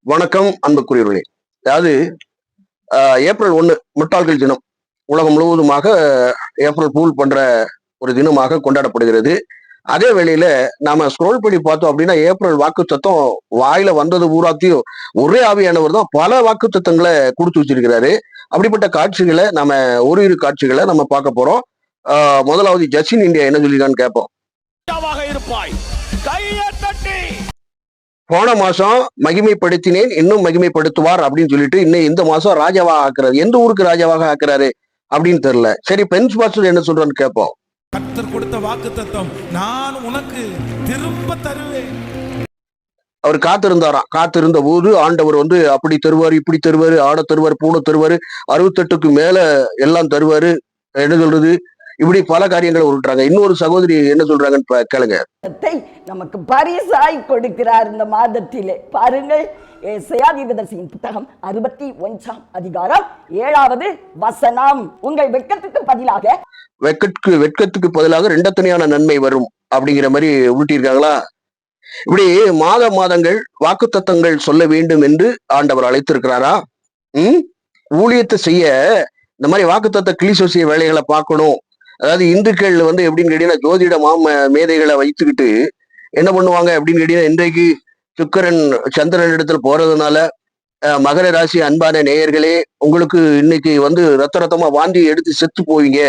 வணக்கம் அன்புக்குரியவர்களே. அதாவது ஏப்ரல் 1 முட்டாள்கள் தினம் உலகம் முழுவதுமாக ஏப்ரல் பூல் பண்ற ஒரு தினமாக கொண்டாடப்படுகிறது. அதே வேளையில நாம ஸ்க்ரோல் பண்ணி பார்த்தோம் அப்படின்னா ஏப்ரல் வாக்குத்தத்தம் வாயில வந்தது பூராத்தையும் ஒரே ஆவியானவர் தான் பல வாக்குத்தத்தங்களை கொடுத்து வச்சிருக்கிறாரு. அப்படிப்பட்ட காட்சிகளை நாம ஒரு காட்சிகளை நம்ம பார்க்க போறோம். முதலாவது ஜஸ்டின் இந்தியா என்ன சொல்லிருக்கான்னு கேட்போம். இருப்பாய் கையை தட்டி போன மாசம் மகிமைப்படுத்தினேன் இன்னும் மகிமைப்படுத்துவார் அப்படின்னு சொல்லிட்டு இன்னும் இந்த மாசம் ராஜாவாக ஆக்குறாரு. எந்த ஊருக்கு ராஜாவாக ஆக்குறாரு அப்படின்னு தெரியல. சரி, பென்ஸ் பாஸ்டர் என்ன சொல்றான்னு கேட்போம். கர்த்தர் கொடுத்த வாக்குத்தத்தம் நான் உனக்கு திரும்ப தருவேன். அவர் காத்திருந்த போது ஆண்டவர் அப்படி தருவாரு, இப்படி தருவாரு, ஆட தருவாரு, பூனை தருவாரு, 68க்கு மேல எல்லாம் தருவாரு. என்ன சொல்றது, இப்படி பல காரியங்களை உருட்டுறாங்க. இன்னொரு சகோதரி என்ன சொல்றாங்கன்னு கேளுங்க. நமக்கு பரிசாய் கொடுக்கிறார் இந்த மாதத்திலே. பாருங்கள், ஏசாயாவின் புத்தகம் 61 அதிகாரம் 7வது வசனம். உங்கள் வெட்கத்துக்கு பதிலாக ரெண்டத்தனையான நன்மை வரும் அப்படிங்கிற மாதிரி உருட்டியிருக்காங்களா? இப்படி மாதங்கள் வாக்குத்தத்தங்கள் சொல்ல வேண்டும் என்று ஆண்டவர் அழைத்திருக்கிறாரா? ஊழியத்தை செய்ய இந்த மாதிரி வாக்குத்தத்த கிளிசோசிய வேலைகளை பார்க்கணும். அதாவது இந்துக்கள் எப்படின்னு கேட்டீங்கன்னா ஜோதிட மேதைகளை வைத்துக்கிட்டு என்ன பண்ணுவாங்க அப்படின்னு கேட்டீங்கன்னா, இன்றைக்கு சுக்கிரன் சந்திரன் இடத்துல போறதுனால மகர ராசி அன்பான நேயர்களே உங்களுக்கு இன்னைக்கு ரத்தமா வாந்தி எடுத்து செத்து போவீங்க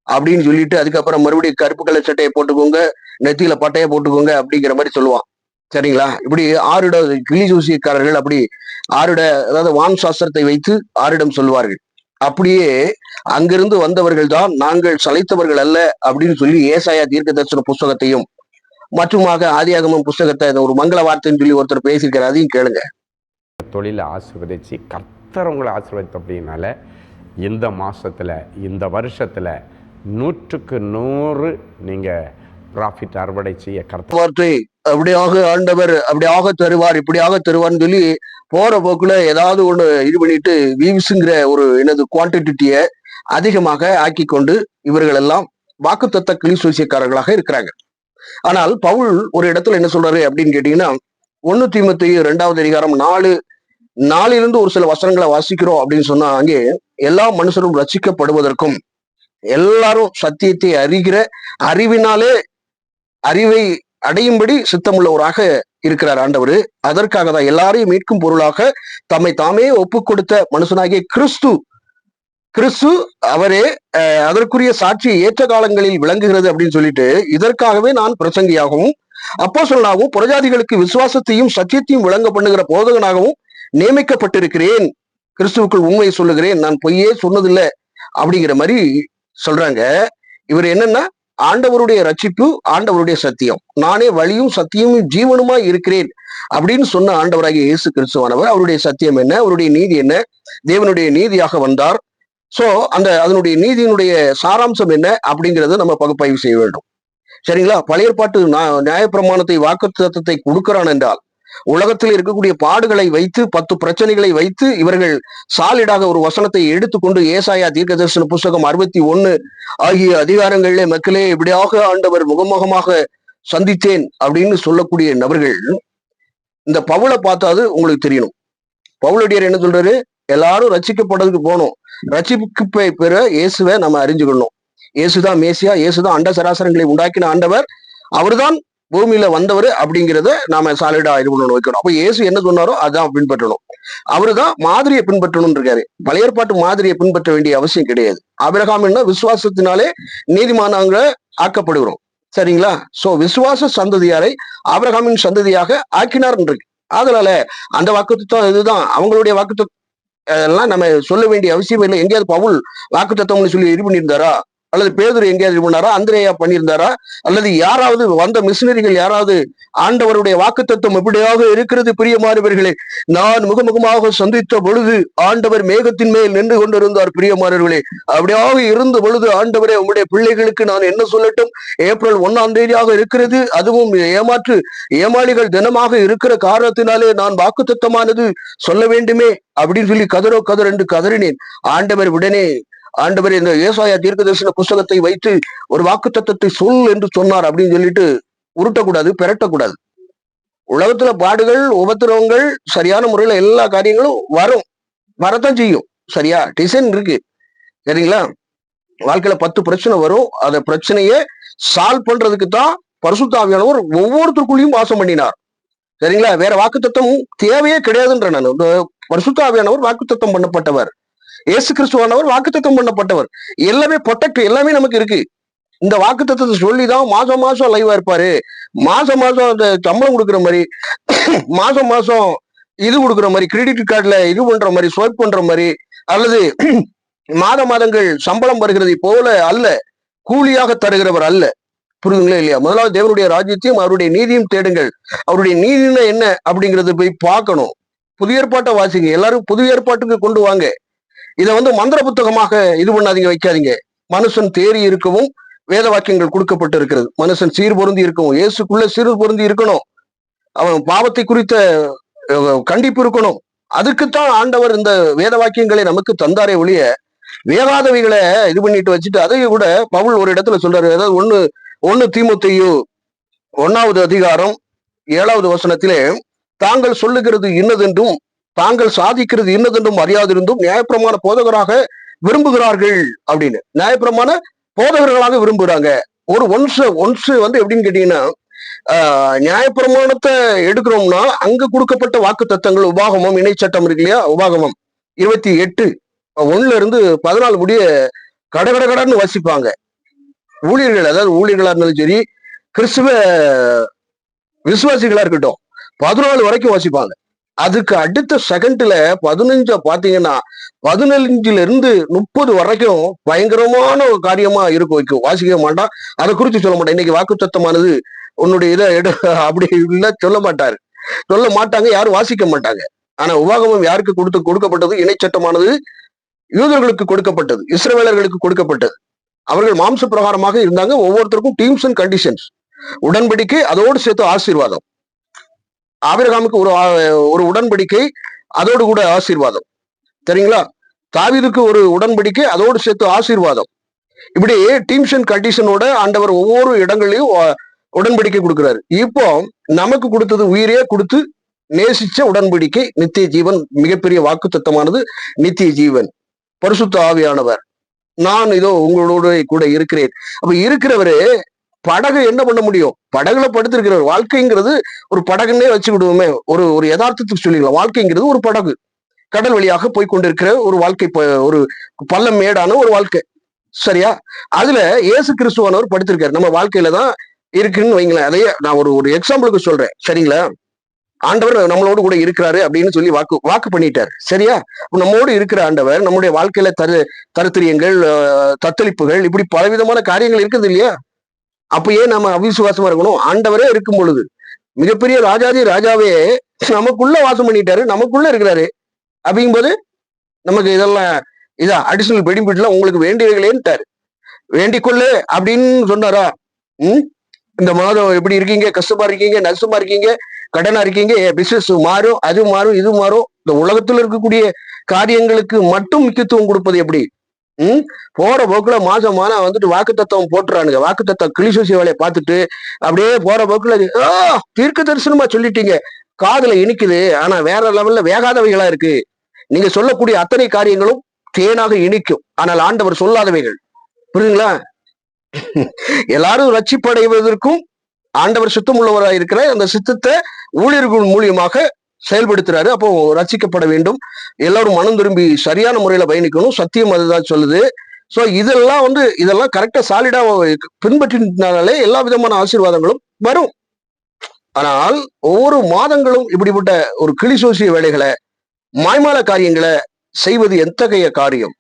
அப்படின்னு சொல்லிட்டு அதுக்கப்புறம் மறுபடியும் கருப்பு கலர் சட்டையை போட்டுக்கோங்க, நெத்தியில பட்டையை போட்டுக்கோங்க அப்படிங்கிற மாதிரி சொல்லுவான். சரிங்களா? இப்படி ஆறுட கிளி ஜோசியக்காரர்கள் அப்படி அதாவது வான் சாஸ்திரத்தை வைத்து ஆரிடம் சொல்லுவார்கள். அப்படியே அங்கிருந்து வந்தவர்கள் தான் நாங்கள் சளைத்தவர்கள் அல்ல அப்படின்னு சொல்லி ஏசாயா தீர்க்க தரிசன புஸ்தகத்தையும் மற்றுமாக ஆதியாகமம் புஸ்தகத்தை ஒரு மங்கள வார்த்தைன்னு சொல்லி ஒருத்தர் பேசியிருக்கிற அதையும் கேளுங்க. தொழிலை ஆசீர்வதிச்சு கர்த்தர் உங்களை ஆசீர்வதித்த அப்படின்னால இந்த மாசத்துல இந்த வருஷத்துல 100க்கு 100 நீங்க ப்ராஃபிட் அறுவடை செய்ய கர்த்தர் வார்த்தை அப்படியாக ஆண்டவர் அப்படியாக தருவார் இப்படியாக தருவார்னு சொல்லி போற போக்குல ஏதாவது ஒண்ணு இது பண்ணிட்டு வீவ்ஸுங்கிற ஒரு குவான்டிட்டியை அதிகமாக ஆக்கி கொண்டு இவர்கள் எல்லாம் வாக்குத்தத்த கிளிசோசியக்காரர்களாக இருக்கிறாங்க. ஆனால் பவுல் ஒரு இடத்துல என்ன சொல்றாரு அப்படின்னு கேட்டீங்கன்னா, 1 தீமோத்தேயு 2வது அதிகாரம் 4 ஒரு சில வசனங்களை வாசிக்கிறோம் அப்படின்னு சொன்னா, அங்கே எல்லா மனுஷரும் ரட்சிக்கப்படுவதற்கும் எல்லாரும் சத்தியத்தை அறிகிற அறிவினாலே அறிவை அடையும்படி சித்தமுள்ளவராக இருக்கிறார் ஆண்டவர். அதற்காக தான் எல்லாரையும் மீட்கும் பொருளாக தம்மை தாமே ஒப்பு கொடுத்த மனுஷனாகிய கிறிஸ்து அவரே அதற்குரிய சாட்சி ஏற்ற காலங்களில் விளங்குகிறது அப்படின்னு சொல்லிட்டு இதற்காகவே நான் பிரசங்கியாகவும் அப்போஸ்தலனாகவும் புறஜாதிகளுக்கு விசுவாசத்தையும் சத்தியத்தையும் விளங்க பண்ணுகிற போதகனாகவும் நியமிக்கப்பட்டிருக்கிறேன். கிறிஸ்துவுக்குள் உண்மையை சொல்லுகிறேன், நான் பொய்யே சொன்னதில்லை அப்படிங்கிற மாதிரி சொல்றாங்க. இவர் என்னன்னா, ஆண்டவருடைய ரட்சிப்பு, ஆண்டவருடைய சத்தியம், நானே வழியும் சத்தியமும் ஜீவனுமாய் இருக்கிறேன் அப்படின்னு சொன்ன ஆண்டவராகிய இயேசு கிறிஸ்துவானவர். அவருடைய சத்தியம் என்ன, அவருடைய நீதி என்ன, தேவனுடைய நீதியாக வந்தார். சோ அதனுடைய நீதியினுடைய சாராம்சம் என்ன அப்படிங்கிறத நம்ம பகுப்பாய்வு செய்ய வேண்டும். சரிங்களா? பழைய ஏற்பாட்டு நியாயப்பிரமாணத்தை வாக்குத்தத்தத்தை கொடுக்கிறான் என்றால் உலகத்தில் இருக்கக்கூடிய பாடுகளை வைத்து 10 பிரச்சனைகளை வைத்து இவர்கள் சாலிடாக ஒரு வசனத்தை எடுத்துக்கொண்டு ஏசாயா தீர்க்க தரிசன புஸ்தகம் 61 ஆகிய அதிகாரங்களிலே மக்களே இப்படியாக ஆண்டவர் முகமுகமாக சந்தித்தேன் அப்படின்னு சொல்லக்கூடிய நபர்கள் இந்த பவுலை பார்த்தாது உங்களுக்கு தெரியணும். பவுலடியார் என்ன சொல்றாரு? எல்லாரும் ரட்சிக்கப்படுறதுக்கு போகணும், ரட்சிப்பு பெற இயேசுவை நம்ம அறிஞ்சுக்கணும். இயேசுதான் மேசியா, இயேசுதான் அண்ட சராசரங்களை உண்டாக்கின ஆண்டவர், அவர்தான் பூமியில வந்தவர் அப்படிங்கிறத நாம சாலிடா இது பண்ணணும், வைக்கணும். அப்ப இயேசு என்ன சொன்னாரோ அதான் பின்பற்றணும். அவருதான் மாதிரியை பின்பற்றணும் இருக்காரு. பழைய ஏற்பாட்டு மாதிரியை பின்பற்ற வேண்டிய அவசியம் கிடையாது. ஆபிரகாம் என்ன விசுவாசத்தினாலே நீதிமானாங்க ஆக்கப்படுகிறோம். சரிங்களா? சோ விசுவாச சந்ததியாரை ஆபிரகாமின் சந்ததியாக ஆக்கினார் இருக்கு. அதனால அந்த வாக்குத்தத்தம் இதுதான் அவங்களுடைய வாக்குத்தத்தம் எல்லாம் நம்ம சொல்ல வேண்டிய அவசியம் இல்லை. எங்கேயாவது பவுல் வாக்குத்தத்தம்னு சொல்லி இது பண்ணியிருந்தாரா, அல்லது பேதுரு எங்கேயாவது இது பண்ணாரா, அந்திரேயா பண்ணியிருந்தாரா, அல்லது யாராவது வந்த மிஷினரிகள் யாராவது ஆண்டவருடைய வாக்குத்தத்தம் எப்படியாக இருக்கிறது பிரியமானவர்களே, நான் முகமுகமாக சந்தித்த பொழுது ஆண்டவர் மேகத்தின் மேல் நின்று கொண்டிருந்தார். பிரியமானவர்களே, அப்படியாக இருந்த பொழுது ஆண்டவரே உங்களுடைய பிள்ளைகளுக்கு நான் என்ன சொல்லட்டும், ஏப்ரல் 1ஆம் தேதியாக இருக்கிறது, அதுவும் ஏமாளிகள் தினமாக இருக்கிற காரணத்தினாலே நான் வாக்குத்தத்தமானது சொல்ல வேண்டுமே அப்படின்னு சொல்லி கதறென்று கதறினேன். ஆண்டவர் இந்த ஏசாயா தீர்க்க தரிசன புஸ்தகத்தை வைத்து ஒரு வாக்குத்தத்தத்தை சொல் என்று சொன்னார் அப்படின்னு சொல்லிட்டு உருட்டக்கூடாது, பெரட்டக்கூடாது. உலகத்துல பாடுகள், உபத்திரவங்கள், சரியான முறையில எல்லா காரியங்களும் வரத்தான் செய்யும். சரியா? டிசைன் இருக்கு. சரிங்களா? வாழ்க்கையில 10 பிரச்சனை வரும். அந்த பிரச்சனையை சால்வ் பண்றதுக்கு தான் பரிசுத்த ஆவியானவர் ஒவ்வொருத்தருக்குள்ளேயும் வாசம் பண்ணினார். சரிங்களா? வேற வாக்குத்தத்தம் தேவையே கிடையாதுன்ற நான். பரிசுத்த ஆவியானவர் வாக்குத்தத்தம் பண்ணப்பட்டவர். இயேசு கிறிஸ்துவானவர் வாக்குத்தத்தம் பண்ணப்பட்டவர். எல்லாமே ப்ரொடெக்ட், எல்லாமே நமக்கு இருக்கு. இந்த வாக்குத்தத்தத்தை சொல்லிதான் மாசம் மாசம் லைவா இருப்பாரு. மாசம் அந்த சம்பளம் கொடுக்குற மாதிரி, மாசம் இது கொடுக்குற மாதிரி, கிரெடிட் கார்டுல இது பண்ற மாதிரி, ஸ்வைப் பண்ற மாதிரி, அல்லது மாதங்கள் சம்பளம் வருகிறது போல அல்ல, கூலியாக தருகிறவர் அல்ல. புரியுதுங்களா இல்லையா? முதலாவது தேவனுடைய ராஜ்யத்தையும் அவருடைய நீதியும் தேடுங்கள். அவருடைய நீதினா என்ன அப்படிங்கறது போய் பார்க்கணும். புதிய ஏற்பாட்டை வாசிங்க. எல்லாரும் புதிய ஏற்பாட்டுக்கு கொண்டு வாங்க. இதை மந்திர புத்தகமாக இது பண்ணாதீங்க, வைக்காதீங்க. மனுஷன் தேறி இருக்கவும் வேத வாக்கியங்கள் கொடுக்கப்பட்டு இருக்கிறது. மனுஷன் சீர் பொருந்தி இருக்கவும், இயேசுக்குள்ள சீர் பொருந்தி இருக்கணும். அவன் பாவத்தை குறித்த கண்டிப்பு இருக்கணும். அதுக்குத்தான் ஆண்டவர் இந்த வேத வாக்கியங்களை நமக்கு தந்தாரே ஒழிய வேகாதவைகளை இது பண்ணிட்டு வச்சுட்டு, அதையும் கூட பவுல் ஒரு இடத்துல சொல்றாரு. அதாவது ஒண்ணு தீமோத்தேயு 1வது அதிகாரம் 7வது வசனத்திலே, தாங்கள் சொல்லுகிறது இன்னதென்றும் தாங்கள் சாதிக்கிறது இன்னதென்றும் அறியாதிருந்தும் நியாயப்பிரமாண போதகராக விரும்புகிறார்கள் அப்படின்னு. நியாயப்பிரமாண போதகர்களாக விரும்புறாங்க. ஒரு ஒன்ஸ் எப்படின்னு கேட்டீங்கன்னா, நியாயப்பிரமாணத்தை எடுக்கிறோம்னா அங்க கொடுக்கப்பட்ட வாக்கு தத்தங்கள், உபாகமம், இணைச்சட்டம் இருக்கு இல்லையா? உபாகமம் 28:1-14 முடிய கடன்னு வசிப்பாங்க ஊழியர்கள். அதாவது ஊழியர்களா இருந்தாலும் சரி, கிறிஸ்துவ விசுவாசிகளா இருக்கட்டும், 14 வரைக்கும் வாசிப்பாங்க. அதுக்கு அடுத்த செகண்ட்ல 15 பாத்தீங்கன்னா 15-30 வரைக்கும் பயங்கரமான ஒரு காரியமா வைக்கும். வாசிக்க மாட்டான், அதை குறித்து சொல்ல மாட்டான். இன்னைக்கு வாக்கு தத்தமானது உன்னுடைய இதை அப்படி இல்ல சொல்ல மாட்டாங்க, யாரும் வாசிக்க மாட்டாங்க. ஆனா உபாகமம் யாருக்கு கொடுக்கப்பட்டது? இணைச்சட்டமானது யூதர்களுக்கு கொடுக்கப்பட்டது, இஸ்ரவேலர்களுக்கு கொடுக்கப்பட்டது. அவர்கள் மாம்ச பிரகாரமாக இருந்தாங்க. ஒவ்வொருத்தருக்கும் டீம்ஸ் அண்ட் கண்டிஷன்ஸ், உடன்படிக்கை, அதோடு சேர்த்து ஆசீர்வாதம். ஆபிரகாமுக்கு ஒரு உடன்படிக்கை, அதோடு கூட ஆசீர்வாதம். சரிங்களா? தாவீதுக்கு ஒரு உடன்படிக்கை, அதோடு சேர்த்து ஆசீர்வாதம். இப்படி டீம்ஸ் அண்ட் கண்டிஷனோட ஆண்டவர் ஒவ்வொரு இடங்களையும் உடன்படிக்கை கொடுக்கிறாரு. இப்போ நமக்கு கொடுத்தது உயிரே கொடுத்து நேசிச்ச உடன்படிக்கை, நித்திய ஜீவன். மிகப்பெரிய வாக்கு தத்தமானது நித்திய ஜீவன், பரிசுத்த ஆவியானவர். நான் இதோ உங்களோட கூட இருக்கிறேன். அப்ப இருக்கிறவரு படகு என்ன பண்ண முடியும்? படகுல படுத்திருக்கிறவர். வாழ்க்கைங்கிறது ஒரு படகுன்னே வச்சு விடுவோமே. ஒரு யதார்த்தத்துக்கு சொல்லிக்கலாம். வாழ்க்கைங்கிறது ஒரு படகு, கடல் வழியாக போய் கொண்டிருக்கிற ஒரு வாழ்க்கை, ஒரு பள்ளம் மேடான ஒரு வாழ்க்கை. சரியா? அதுல இயேசு கிறிஸ்துவானவர் படுத்திருக்காரு. நம்ம வாழ்க்கையில தான் இருக்குன்னு வைங்களேன். அதையே நான் ஒரு எக்ஸாம்பிளுக்கு சொல்றேன். சரிங்களா? ஆண்டவர் நம்மளோடு கூட இருக்கிறாரு அப்படின்னு சொல்லி வாக்கு பண்ணிட்டாரு. சரியா? நம்மோடு இருக்கிற ஆண்டவர் நம்முடைய வாழ்க்கையில தருத்திரியங்கள், தத்தளிப்புகள், இப்படி பலவிதமான காரியங்கள் இருக்குது இல்லையா? அப்ப ஏன் நம்ம அவிசுவாசமா இருக்கணும்? ஆண்டவரே இருக்கும் பொழுது, மிகப்பெரிய ராஜாவே நமக்குள்ள வாசம் பண்ணிட்டாரு, நமக்குள்ள இருக்கிறாரு. அப்படிங்கும்போது நமக்கு இதான் அடிஷனல் பெனிஃபிட்லாம் உங்களுக்கு வேண்டியவைகளேன்ட்டாரு. வேண்டிக்கொள்ளு அப்படின்னு சொன்னாரா? இந்த மாதம் எப்படி இருக்கீங்க? கஷ்டமா இருக்கீங்க, நஷ்டமா இருக்கீங்க, கடனா இருக்கீங்க, பிசினஸ் மாறும், அது மாறும், இது மாறும். இந்த உலகத்துல இருக்கக்கூடிய காரியங்களுக்கு மட்டும் முக்கியத்துவம் கொடுப்பது எப்படி? போற போக்குல மாசமான வாக்கு தத்துவம் போட்டுறானுங்க. வாக்கு தத்துவம் கிளிசூசி வேலையை பார்த்துட்டு அப்படியே போற போக்குல தீர்க்க தரிசனமா சொல்லிட்டீங்க, காதுல இனிக்குது, ஆனா வேற லெவல்ல வேகாதவைகளா இருக்கு. நீங்க சொல்லக்கூடிய அத்தனை காரியங்களும் தேனாக இனிக்கும், ஆனால் ஆண்டவர் சொல்லாதவைகள். புரியுதுங்களா? எல்லாரும் ரட்சிப்படைவதற்கும் ஆண்டவர் சித்தம் உள்ளவராக இருக்கிற அந்த சித்தத்தை ஊழியர்கள் மூலியமாக செயல்படுத்துறாரு. அப்போ ரட்சிக்கப்பட வேண்டும், எல்லாரும் மனம் திரும்பி சரியான முறையில பயணிக்கணும். சத்தியம் அதுதான் சொல்லுது. சோ இதெல்லாம் கரெக்டா சாலிடா பின்பற்றினாலே எல்லா விதமான ஆசீர்வாதங்களும் வரும். ஆனால் ஒவ்வொரு மாதங்களும் இப்படிப்பட்ட ஒரு கிளிசோசிய வேலைகளை, மாய்மால காரியங்களை செய்வது எத்தகைய காரியம்?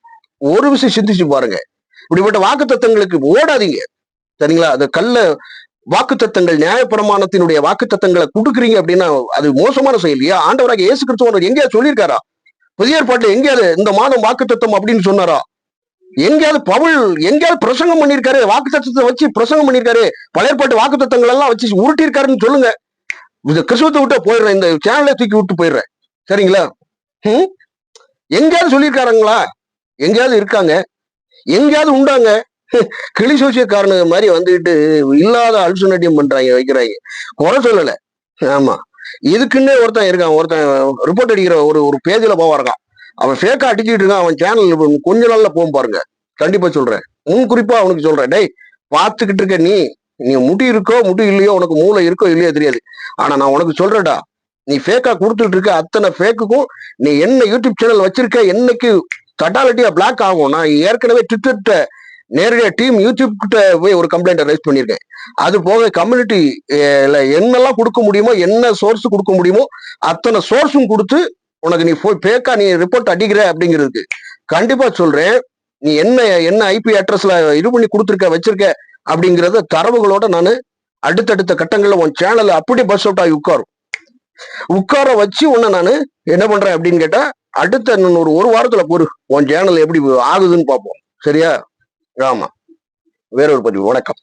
ஒரு விஷயம் சிந்திச்சு பாருங்க. இப்படிப்பட்ட வாக்கு தத்தங்களுக்கு ஓடாதீங்க. சரிங்களா? அது வாக்கு தத்தங்கள், நியாயப்பிரமாணத்தினுடைய வாக்கு தத்தங்களை கொடுக்குறீங்க அப்படின்னா அது மோசமான செயல் இல்லையா? ஆண்டவராக இயேசு கிறிஸ்துவ எங்கேயாவது சொல்லியிருக்காரா? புதிய ஏற்பாட்டுல எங்கேயாவது இந்த மாதம் வாக்கு தத்தம் அப்படின்னு சொன்னாரா? எங்கேயாவது பவுல் எங்கேயாவது பிரசங்கம் பண்ணியிருக்காரு? வாக்கு தத்தத்தை வச்சு பிரசங்கம் பண்ணியிருக்காரு? பழைய ஏற்பாட்டு வாக்கு தத்தங்கள் எல்லாம் வச்சு உருட்டியிருக்காருன்னு சொல்லுங்க. இந்த கிறிஸ்துவத்தை விட்டு போயிடுறேன், இந்த சேனலை தூக்கி விட்டு போயிடுறேன். சரிங்களா? எங்கேயாவது சொல்லியிருக்காருங்களா? எங்கேயாவது இருக்காங்க? எங்கேயாவது உண்டாங்க? கிளிசோசியக்காரனு மாதிரி இல்லாத அல்சுனட்டியம் பண்றாங்க, வைக்கிறாங்க. குறை சொல்லல. ஆமா, இதுக்குன்னே ஒருத்தன் இருக்கான், ஒருத்தன் ரிப்போர்ட் அடிக்கிற ஒரு பேஜ்ல போவா இருக்கான். அவன் ஃபேக்கா அடிச்சுட்டு இருக்கான். அவன் சேனல் கொஞ்ச நாள்ல போகும் பாருங்க. கண்டிப்பா சொல்றேன், முன் குறிப்பா அவனுக்கு சொல்றேன், டேய் பார்த்துக்கிட்டு இருக்க நீ முடி இருக்கோ முடி இல்லையோ, உனக்கு மூளை இருக்கோ இல்லையோ தெரியாது. ஆனா நான் உனக்கு சொல்றேன்டா, நீ ஃபேக்கா கொடுத்துட்டு இருக்க அத்தனை ஃபேக்குக்கும் நீ என்ன யூடியூப் சேனல் வச்சிருக்க என்னைக்கு கட்டாலிட்டியா பிளாக் ஆகும். நான் ஏற்கனவே ட்விட்டர்கிட்ட நேரடியா டீம் யூடியூப் கிட்ட போய் ஒரு கம்ப்ளைண்ட் ரைஸ் பண்ணியிருக்கேன். அது போக கம்யூனிட்டி என்னெல்லாம் கொடுக்க முடியுமோ, என்ன சோர்ஸ் கொடுக்க முடியுமோ அத்தனை சோர்ஸும் கொடுத்து உனக்கு நீ ஃபேக்கா நீ ரிப்போர்ட் அடிக்கிற அப்படிங்கிறதுக்கு கண்டிப்பா சொல்றேன். நீ என்ன ஐபி அட்ரஸ்ல இது பண்ணி கொடுத்துருக்க வச்சிருக்க அப்படிங்கறத தரவுகளோட நான் அடுத்தடுத்த கட்டங்கள்ல உன் சேனல் அப்படி பஸ் அவுட் ஆகி உட்கார வச்சு உன்னை நான் என்ன பண்றேன் அப்படின்னு கேட்டா, அடுத்த ஒரு வாரத்துல பொறு, உன் சேனல் எப்படி ஆகுதுன்னு பார்ப்போம். சரியா? ஆமா, வேற ஒரு பதிவு. வணக்கம்.